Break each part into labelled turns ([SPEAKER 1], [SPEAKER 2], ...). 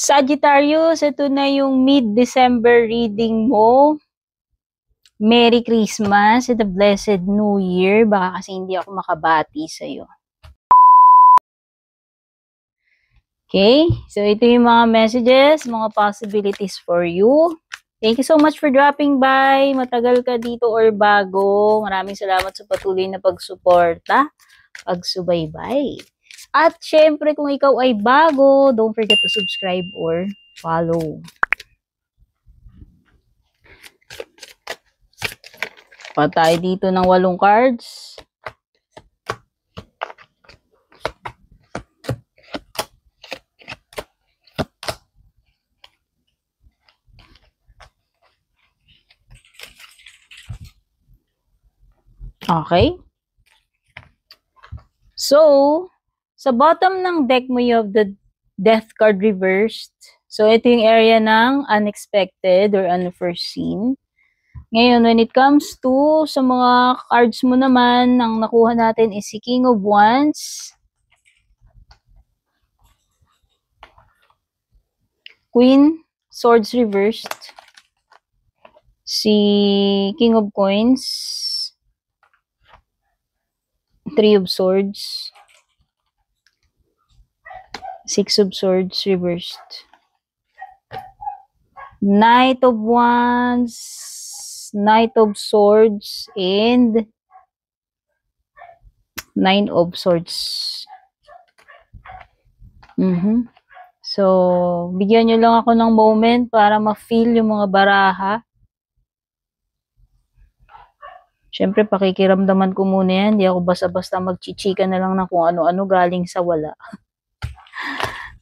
[SPEAKER 1] Sagittarius, ito na yung mid-December reading mo. Merry Christmas and a Blessed New Year. Baka kasi hindi ako makabati sa'yo. Okay, so ito yung mga messages, mga possibilities for you. Thank you so much for dropping by. Matagal ka dito or bago. Maraming salamat sa patuloy na pagsuporta, pagsubaybay. At syempre, kung ikaw ay bago, don't forget to subscribe or follow. Pa tayo dito ng 8 cards. Okay. So, sa bottom ng deck mo, you have the Death card reversed. So, ito yung area ng unexpected or unforeseen. Ngayon, when it comes to sa mga cards mo naman, ang nakuha natin is si King of Wands, Queen, Swords reversed, si King of Coins, Three of Swords, Six of Swords reversed, Knight of Wands, Knight of Swords, and Nine of Swords. So, bigyan nyo lang ako ng moment para ma-feel yung mga baraha. Siyempre, pakikiramdaman ko muna yan. Hindi ako basta-basta magchichika na lang ng kung ano-ano galing sa wala.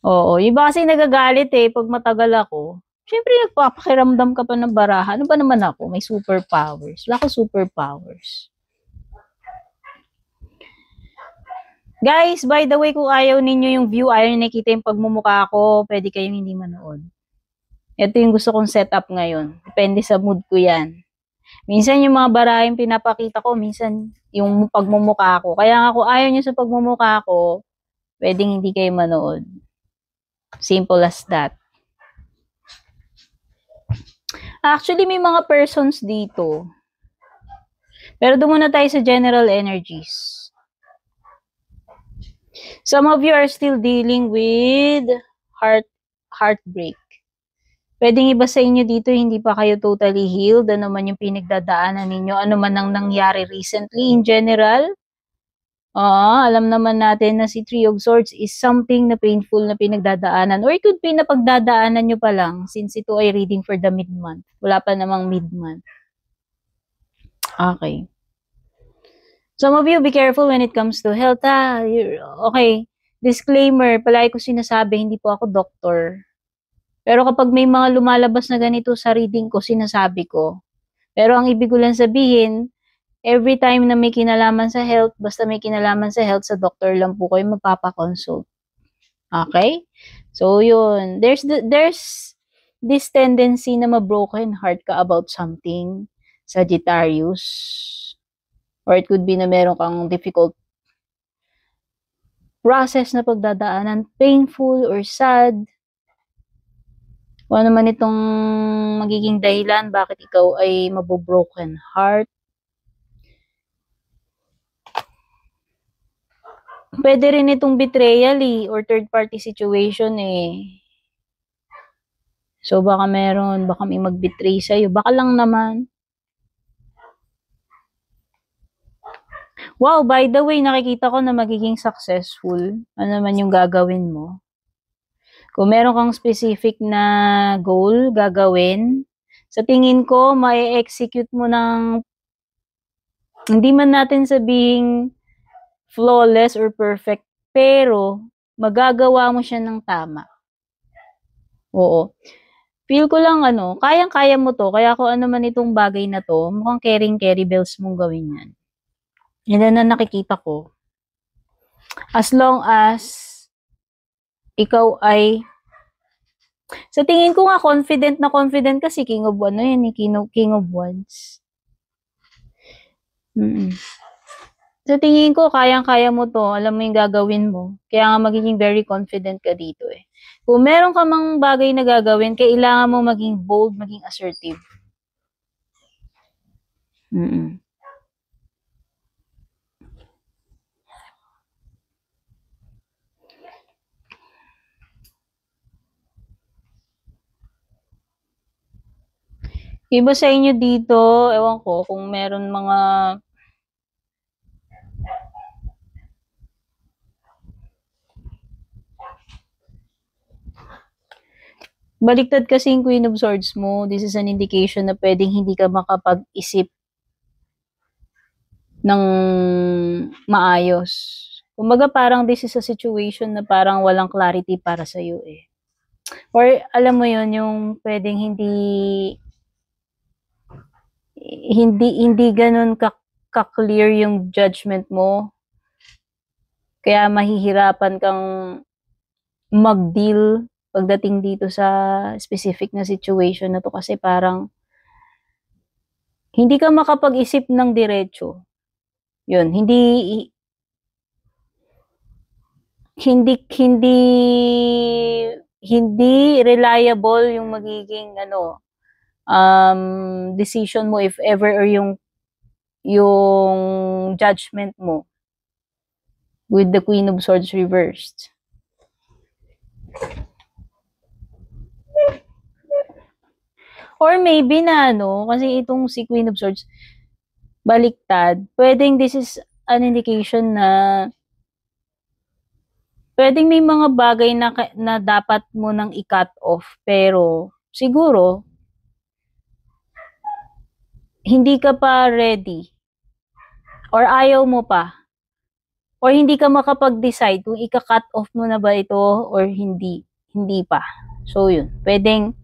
[SPEAKER 1] Oo, iba kasi nagagalit pag matagal ako. Siyempre, nagpapakiramdam ka pa ng baraha. Ano ba naman ako? May superpowers. Wala ko superpowers. Guys, by the way, kung ayaw ninyo yung view, ayaw nyo nakita yung pagmumukha ko, pwede kayong hindi manood. Ito yung gusto kong setup ngayon. Depende sa mood ko yan. Minsan yung mga barahing pinapakita ko, minsan yung pagmumukha ko. Kaya nga kung ayaw nyo sa pagmumukha ko, pwedeng hindi kayo manood. Simple as that. Actually, may mga persons dito. Pero doon muna tayo sa general energies. Some of you are still dealing with heartbreak. Pwedeng iba sa inyo dito, hindi pa kayo totally healed. Ano man yung pinagdadaanan ninyo, ano man ang nangyari recently in general. Alam naman natin na si Three of Swords is something na painful na pinagdadaanan. Or it could be na pagdadaanan nyo pa lang since ito ay reading for the mid-month. Wala pa namang mid-month. Okay. Some of you, be careful when it comes to health. Okay. Disclaimer, palagi ko sinasabi, hindi po ako doktor. Pero kapag may mga lumalabas na ganito sa reading ko, sinasabi ko. Pero ang ibig ko lang sabihin, every time na may kinalaman sa health, basta may kinalaman sa health, sa doktor lang po kayo magpapakonsult. Okay? So, yun. There's this tendency na ma-broken heart ka about something, Sagittarius. Or it could be na meron kang difficult process na pagdadaanan, painful or sad. Kung ano man itong magiging dahilan, bakit ikaw ay mabobroken heart. Pwede rin itong betrayal or third party situation So baka may mag-betray sa'yo. Baka lang naman. Wow, by the way, nakikita ko na magiging successful. Ano naman yung gagawin mo? Kung meron kang specific na goal, gagawin, sa tingin ko, ma-execute mo ng, hindi man natin sabihing flawless or perfect, pero magagawa mo siya ng tama. Oo. Feel ko lang kayang-kaya mo to, kaya kung ano man itong bagay na to, mukhang carry bells mong gawin yan. Yan na nakikita ko. As long as ikaw ay, sa tingin ko nga, confident kasi King of Wands. King of Wands. Sa tingin ko, kayang-kaya mo to. Alam mo yung gagawin mo. Kaya nga magiging very confident ka dito eh. Kung meron ka mang bagay na gagawin, kailangan mo maging bold, maging assertive. Mm-mm. Iba sa inyo dito, ewan ko, kung meron mga baliktad kasi yung Queen of Swords mo. This is an indication na pwedeng hindi ka makapag-isip ng maayos. Kumbaga parang this is a situation na parang walang clarity para sa iyo eh. Or alam mo yon yung pwedeng hindi ganun ka-clear yung judgment mo. Kaya mahihirapan kang mag-deal pagdating dito sa specific na situation na to kasi parang hindi ka makapag-isip ng diretso. Yun, hindi hindi reliable yung magiging decision mo if ever or yung judgment mo with the Queen of Swords reversed. Or maybe na kasi itong si Queen of Swords baliktad, pwedeng this is an indication na pwedeng may mga bagay na dapat mo nang i-cut off pero siguro hindi ka pa ready or ayaw mo pa or hindi ka makapag-decide kung ika-cut off mo na ba ito or hindi pa. So yun, pwedeng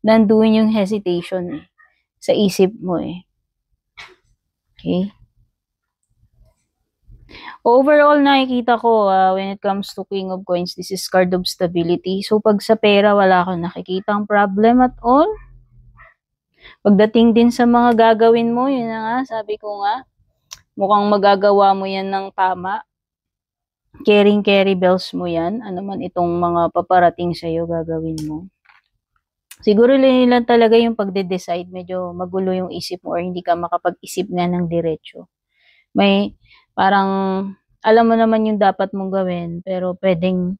[SPEAKER 1] nandoon yung hesitation sa isip mo eh. Okay? Overall, nakikita ko when it comes to King of Coins, this is card of stability. So pag sa pera, wala akong nakikitang problem at all. Pagdating din sa mga gagawin mo, yun na nga, sabi ko nga, mukhang magagawa mo yan ng tama. Carry bells mo yan. Ano man itong mga paparating sa'yo, gagawin mo. Siguro lang talaga yung pagde-decide, medyo magulo yung isip mo or hindi ka makapag-isip nga ng diretso. May parang alam mo naman yung dapat mong gawin, pero pwedeng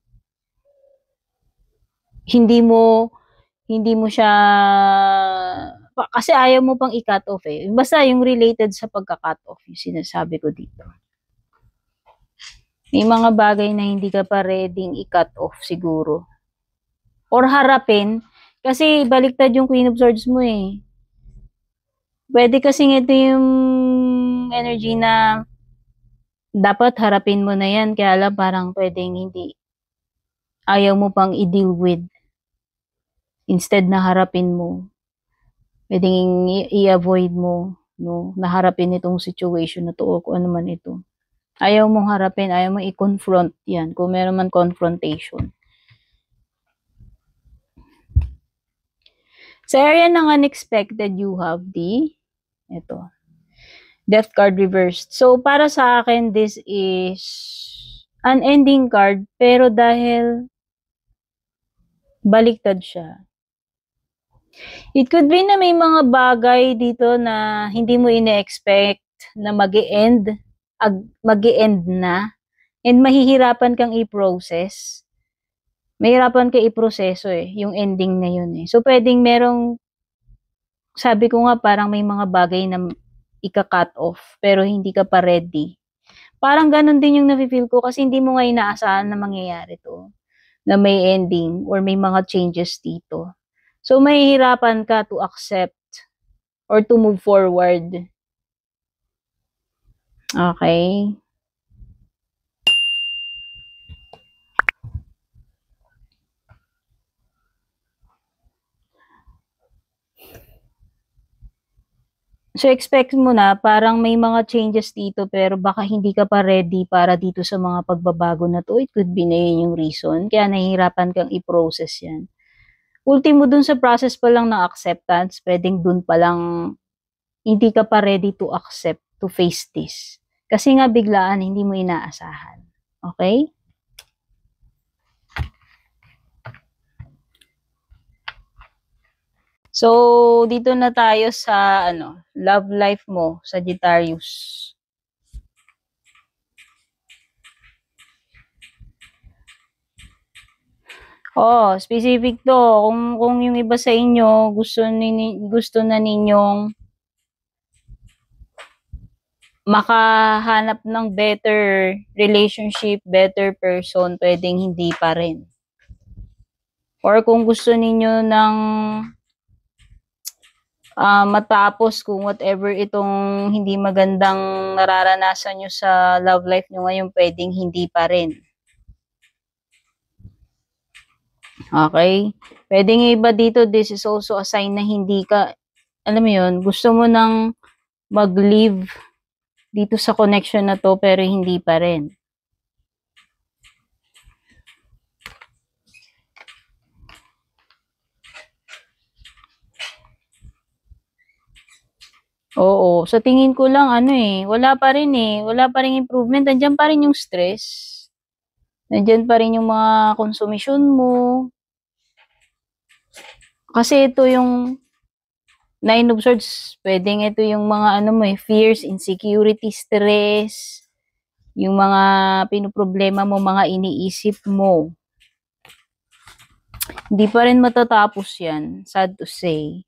[SPEAKER 1] hindi mo siya kasi ayaw mo pang i-cut off eh. Basta yung related sa pagka-cut off, yung sinasabi ko dito. May mga bagay na hindi ka pa ready i-cut off siguro. Or harapin, kasi baliktad yung Queen of Swords mo eh. Pwede kasing ito yung energy na dapat harapin mo na yan, kaya lang parang pwedeng hindi. Ayaw mo pang i-deal with. Instead na harapin mo, pwedeng i-avoid mo, naharapin itong situation na to o kung ano man ito. Ayaw mong harapin, ayaw mong i-confront yan, kung meron man confrontation. Sa area ng unexpected, you have Death card reversed. So, para sa akin, this is an ending card, pero dahil baliktad siya. It could be na may mga bagay dito na hindi mo ine-expect na mag-e-end na, and mahihirapan kang i-process. Mahirapan ka i-proseso yung ending na yun eh. So, pwedeng merong, sabi ko nga, parang may mga bagay na ika-cut off, pero hindi ka pa ready. Parang ganun din yung nafe-feel ko kasi hindi mo nga inaasahan na mangyayari to, na may ending or may mga changes dito. So, mahihirapan ka to accept or to move forward. Okay? So, expect mo na parang may mga changes dito pero baka hindi ka pa ready para dito sa mga pagbabago na to. It could be na yun yung reason. Kaya nahihirapan kang i-process yan. Ultimo dun sa process pa lang ng acceptance, pwedeng dun pa lang hindi ka pa ready to accept, to face this. Kasi nga biglaan, hindi mo inaasahan. Okay? So, dito na tayo sa love life mo, Sagittarius. Oh, specific to. Kung yung iba sa inyo gusto na ninyong makahanap ng better relationship, better person, pwedeng hindi pa rin. Or kung gusto ninyo ng matapos kung whatever itong hindi magandang nararanasan nyo sa love life nyo ngayon, pwedeng hindi pa rin. Okay? Pwedeng iba dito, this is also a sign na hindi ka, alam mo yun, gusto mo nang mag-live dito sa connection na to, pero hindi pa rin. Oo, sa tingin ko lang wala pa rin wala pa rin improvement, nandiyan pa rin yung stress. Nandiyan pa rin yung mga konsumisyon mo. Kasi ito yung Nine of Swords, pwedeng ito yung mga fears, insecurity, stress, yung mga pinoproblema mo, mga iniisip mo. Hindi pa rin matatapos yan, sad to say.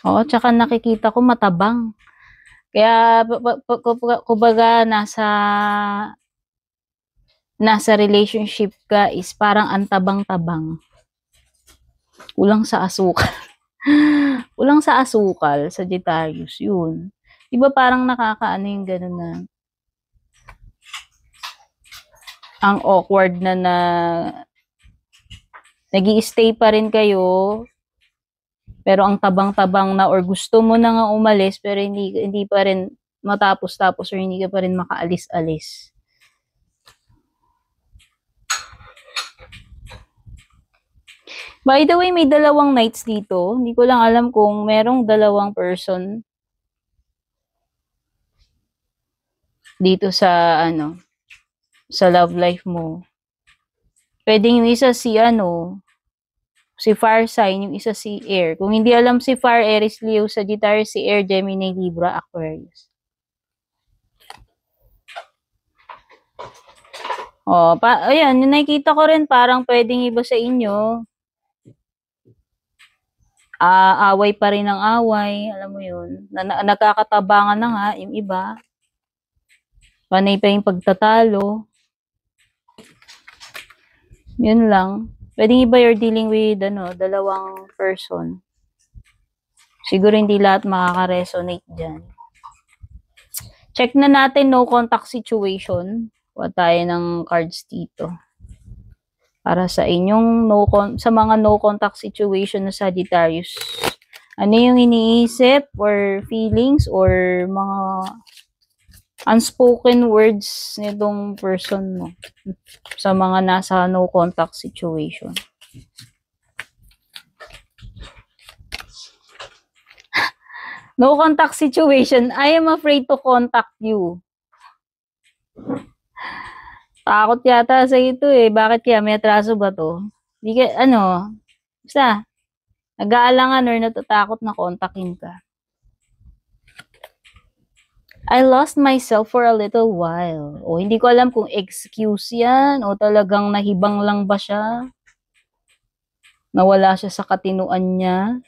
[SPEAKER 1] Oo, tsaka nakikita ko matabang. Kaya, kumbaga, nasa relationship ka is parang antabang-tabang. Kulang sa asukal. Kulang sa asukal, Sagittarius, yun. Diba parang nakakaano yung gano'n na ang awkward na nag-i-stay pa rin kayo, pero ang tabang-tabang na, or gusto mo na nga umalis, pero hindi pa rin matapos-tapos, or hindi ka pa rin makaalis-alis. By the way, may dalawang knights dito. Hindi ko lang alam kung merong dalawang person dito sa sa love life mo. Pwedeng yung isa si fire sign, yung isa si air. Kung hindi alam si fire, Aries, Leo, Sagittarius, si air, Gemini, Libra, Aquarius. Oh, ayan, yung nakikita ko rin parang pwedeng iba sa inyo. Away pa rin ng away, alam mo yun. Nagkakatabangan na nga yung iba. Panay pa yung pagtatalo. Yun lang. Pwedeng iba you're dealing with dalawang person. Siguro hindi lahat makaka-resonate dyan. Check na natin no contact situation. Kuha tayo ng cards dito. Para sa inyong sa mga no contact situation na Sagittarius. Ano yung iniisip or feelings or mga unspoken words nitong person mo sa mga nasa no contact situation. No contact situation, I am afraid to contact you. Takot yata sa ito Bakit kaya? May atraso ba to? Di ka, basta, nag-aalangan or natatakot na kontakin ka. I lost myself for a little while. O, hindi ko alam kung excuse yan o talagang nahibang lang ba siya. Nawala siya sa katinuan niya.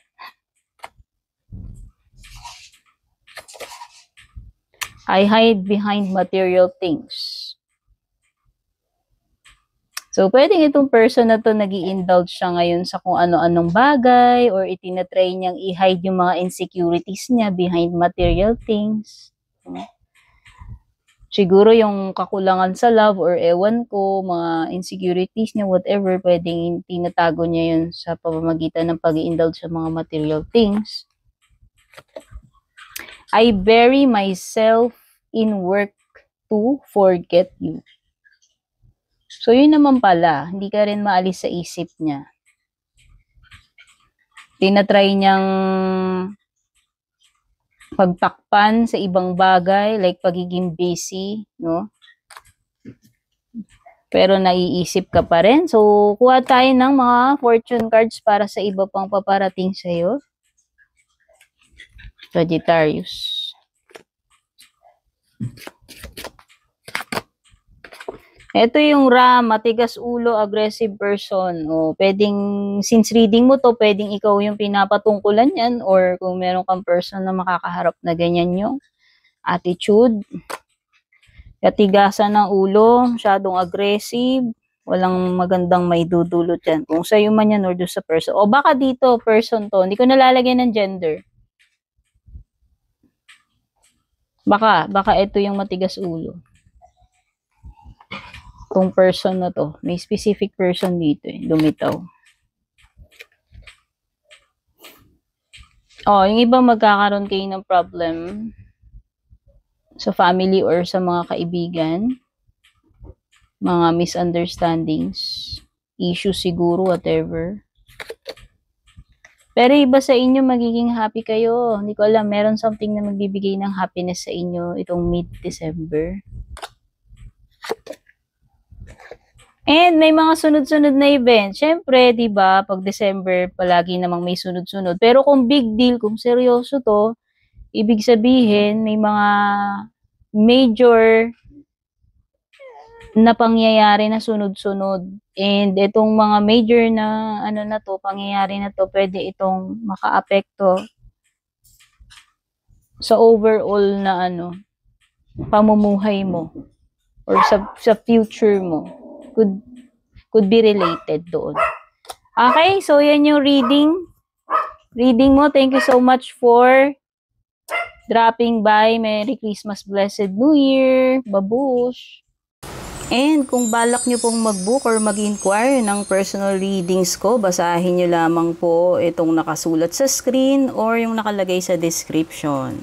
[SPEAKER 1] I hide behind material things. So, pwedeng itong person na to nag-i-indulge siya ngayon sa kung ano-anong bagay or itinatry niyang i-hide yung mga insecurities niya behind material things. Siguro yung kakulangan sa love or ewan ko, mga insecurities niya, whatever, pwedeng tinatago niya yun sa pamamagitan ng pag-i-indulge sa mga material things. I bury myself in work to forget you. So, yun naman pala, hindi ka rin maalis sa isip niya. Tinatry niyang pagtakpan sa ibang bagay, like pagiging busy, no? Pero naiisip ka pa rin. So, kuha tayo ng mga fortune cards para sa iba pang paparating sa'yo. Sagittarius. Ito yung matigas ulo, aggressive person. O, pwedeng, since reading mo to, pwedeng ikaw yung pinapatungkulan yan or kung meron kang person na makakaharap na ganyan yung attitude. Katigasan ng ulo, masyadong aggressive, walang magandang may dudulot yan. Kung sa'yo man yan or doon sa person. O baka dito, person to, hindi ko nalalagay ng gender. Baka ito yung matigas ulo. Itong person na to. May specific person dito eh. Lumitaw. Oh, yung iba magkakaroon kayo ng problem sa family or sa mga kaibigan. Mga misunderstandings. Issues siguro, whatever. Pero iba sa inyo, magiging happy kayo. Hindi ko alam, meron something na magbibigay ng happiness sa inyo itong mid-December. And may mga sunod-sunod na event. Siyempre, 'di ba, pag December palagi namang may sunod-sunod. Pero kung big deal, kung seryoso 'to, ibig sabihin may mga major na pangyayari na sunod-sunod. And itong mga major na pangyayari na 'to, pwede itong makaapekto sa overall na pamumuhay mo or sa future mo. Could be related doon. Okay, so yan yung reading mo. Thank you so much for dropping by. Merry Christmas, Blessed New Year, babush. And kung balak nyo pong mag-book or mag-inquire ng personal readings ko, basahin nyo lamang po itong nakasulat sa screen or yung nakalagay sa description.